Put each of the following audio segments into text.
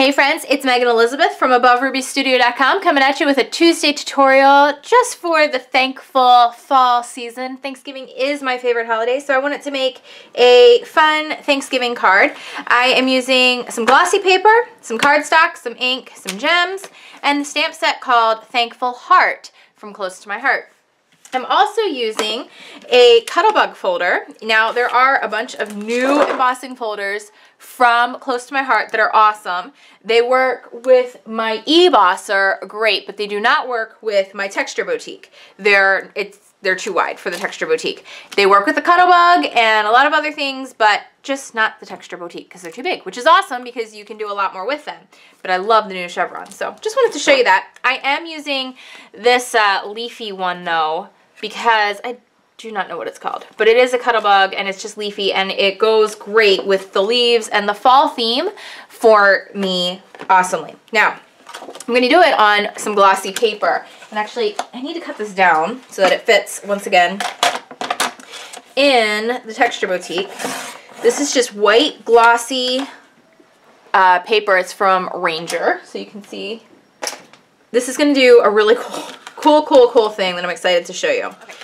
Hey friends, it's Megan Elizabeth from AboveRubyStudio.com coming at you with a Tuesday tutorial just for the thankful fall season. Thanksgiving is my favorite holiday, so I wanted to make a fun Thanksgiving card. I am using some glossy paper, some cardstock, some ink, some gems, and the stamp set called Thankful Heart from Close to My Heart. I'm also using a Cuttlebug folder. Now, there are a bunch of new embossing folders from Close to My Heart that are awesome. They work with my Embosser great, but they do not work with my Texture Boutique. They're too wide for the Texture Boutique. They work with the Cuttlebug and a lot of other things, but just not the Texture Boutique because they're too big, which is awesome because you can do a lot more with them. But I love the new chevron, so just wanted to show you that. I am using this leafy one though, because I do not know what it's called, but it is a Cuttlebug and it's just leafy and it goes great with the leaves and the fall theme for me awesomely. Now, I'm going to do it on some glossy paper. And actually, I need to cut this down so that it fits, once again, in the Texture Boutique. This is just white glossy paper. It's from Ranger, so you can see. This is going to do a really cool thing that I'm excited to show you. Okay.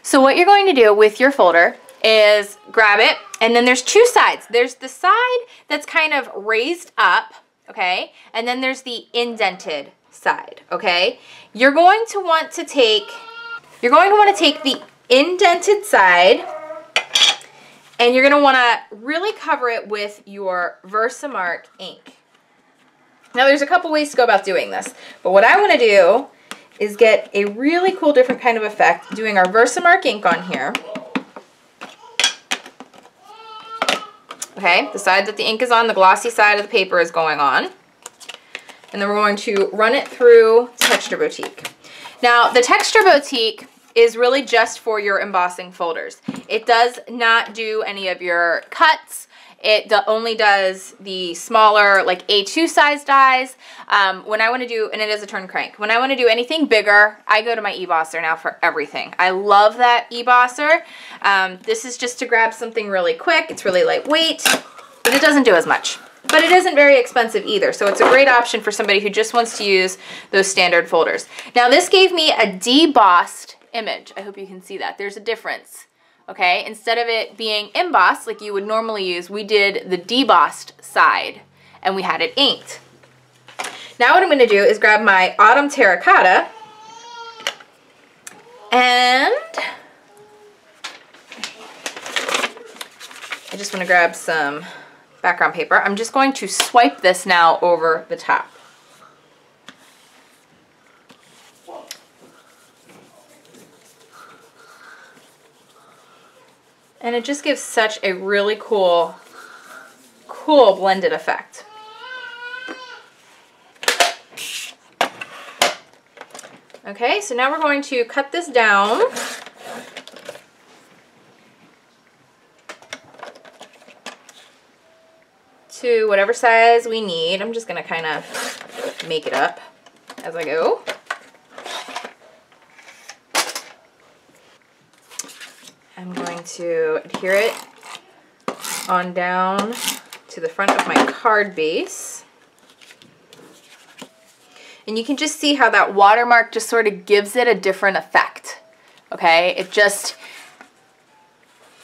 So what you're going to do with your folder is grab it, and then there's two sides. There's the side that's kind of raised up, okay, and then there's the indented side, okay. You're going to want to take the indented side, and you're going to want to really cover it with your Versamark ink. Now there's a couple ways to go about doing this, but what I want to do is get a really cool different kind of effect doing our Versamark ink on here. Okay, the side that the ink is on, the glossy side of the paper is going on. And then we're going to run it through Texture Boutique. Now the Texture Boutique is really just for your embossing folders. It does not do any of your cuts. It only does the smaller, like A2 size dies. When I want to do, and it is a turn crank, when I want to do anything bigger, I go to my Embosser now for everything. I love that Embosser. This is just to grab something really quick. It's really lightweight, but it doesn't do as much. But it isn't very expensive either, so it's a great option for somebody who just wants to use those standard folders. Now this gave me a debossed image. I hope you can see that. There's a difference. Okay, instead of it being embossed like you would normally use, we did the debossed side and we had it inked. Now what I'm going to do is grab my Autumn Terracotta and I just want to grab some background paper. I'm just going to swipe this now over the top. And it just gives such a really cool blended effect. Okay, so now we're going to cut this down to whatever size we need. I'm just going to kind of make it up as I go. I'm going to adhere it on down to the front of my card base. And you can just see how that watermark just sort of gives it a different effect. Okay, it just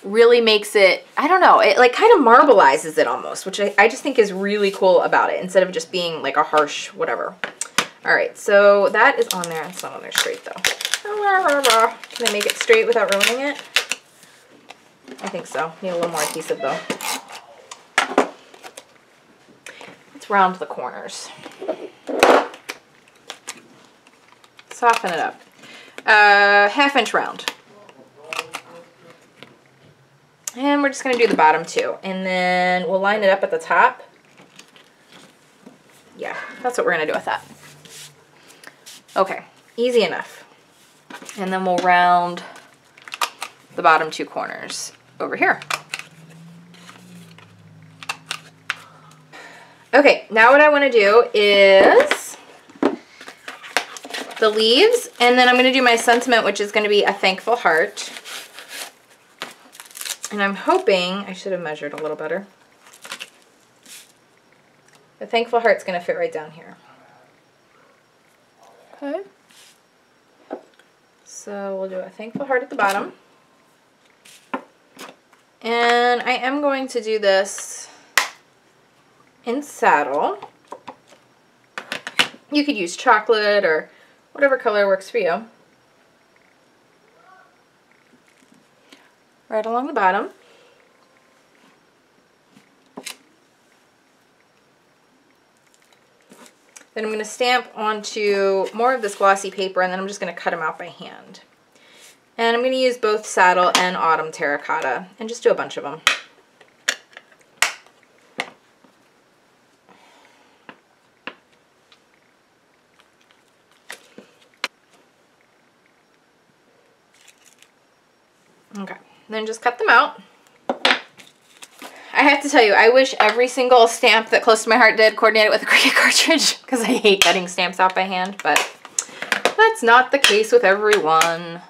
really makes it, I don't know, it like kind of marbleizes it almost, which I just think is really cool about it, instead of just being like a harsh whatever. All right, so that is on there. It's not on there straight though. Can I make it straight without ruining it? I think so. Need a little more adhesive though. Let's round the corners. Soften it up. 1/2 inch round. And we're just going to do the bottom too. And then we'll line it up at the top. Yeah, that's what we're going to do with that. Okay, easy enough. And then we'll round the bottom two corners over here. Okay, now what I want to do is the leaves, and then I'm going to do my sentiment, which is going to be a thankful heart. And I'm hoping, I should have measured a little better. The thankful heart's going to fit right down here. Okay. So we'll do a thankful heart at the bottom. And I am going to do this in saddle. You could use chocolate or whatever color works for you. Right along the bottom. Then I'm going to stamp onto more of this glossy paper, and then I'm just going to cut them out by hand. And I'm going to use both saddle and autumn terracotta and just do a bunch of them. Okay, then just cut them out. I have to tell you, I wish every single stamp that Close to My Heart did coordinated with a Cricut cartridge, because I hate cutting stamps out by hand, but that's not the case with everyone.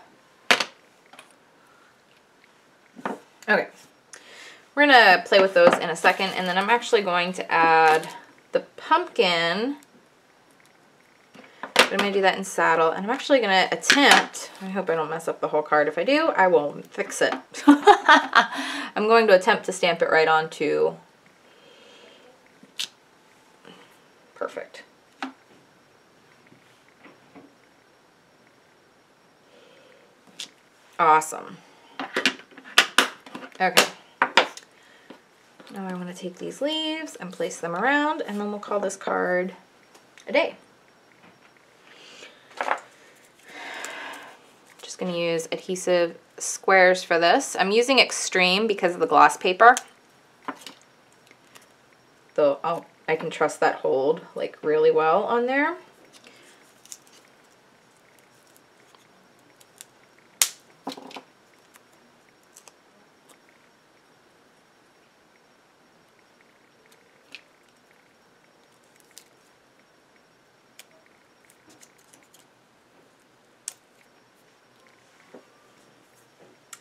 Okay, we're gonna play with those in a second, and then I'm actually going to add the pumpkin. But I'm gonna do that in saddle, and I'm actually gonna attempt, I hope I don't mess up the whole card. If I do, I will fix it. I'm going to attempt to stamp it right onto. Perfect. Awesome. Okay. Now I want to take these leaves and place them around, and then we'll call this card a day. Just going to use adhesive squares for this. I'm using extreme because of the gloss paper. Though I can trust that hold like really well on there.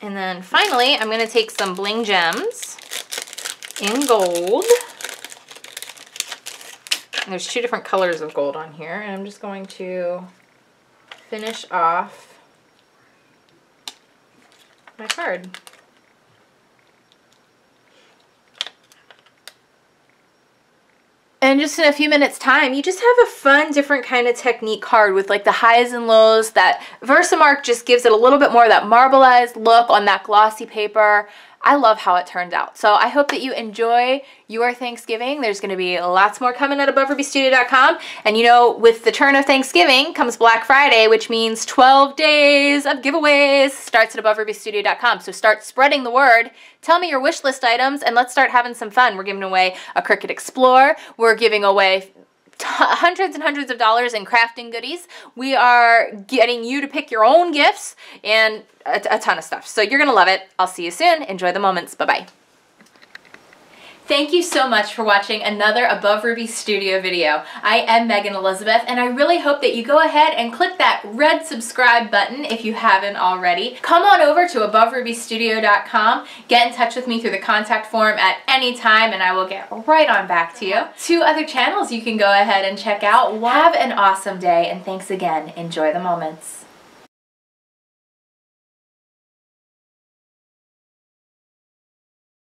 And then finally, I'm going to take some bling gems in gold. And there's two different colors of gold on here, and I'm just going to finish off my card. And just in a few minutes time, you just have a fun, different kind of technique card with like the highs and lows. That Versamark just gives it a little bit more of that marbleized look on that glossy paper. I love how it turned out. So I hope that you enjoy your Thanksgiving. There's going to be lots more coming at AboveRubyStudio.com. And you know, with the turn of Thanksgiving comes Black Friday, which means 12 days of giveaways starts at AboveRubyStudio.com. So start spreading the word. Tell me your wish list items and let's start having some fun. We're giving away a Cricut Explorer. We're giving away hundreds and hundreds of dollars in crafting goodies. We are getting you to pick your own gifts and a ton of stuff. So you're going to love it. I'll see you soon. Enjoy the moments. Bye-bye. Thank you so much for watching another Above Ruby Studio video. I am Megan Elizabeth, and I really hope that you go ahead and click that red subscribe button if you haven't already. Come on over to AboveRubyStudio.com. Get in touch with me through the contact form at any time, and I will get right on back to you. 2 other channels you can go ahead and check out. Have an awesome day, and thanks again. Enjoy the moments.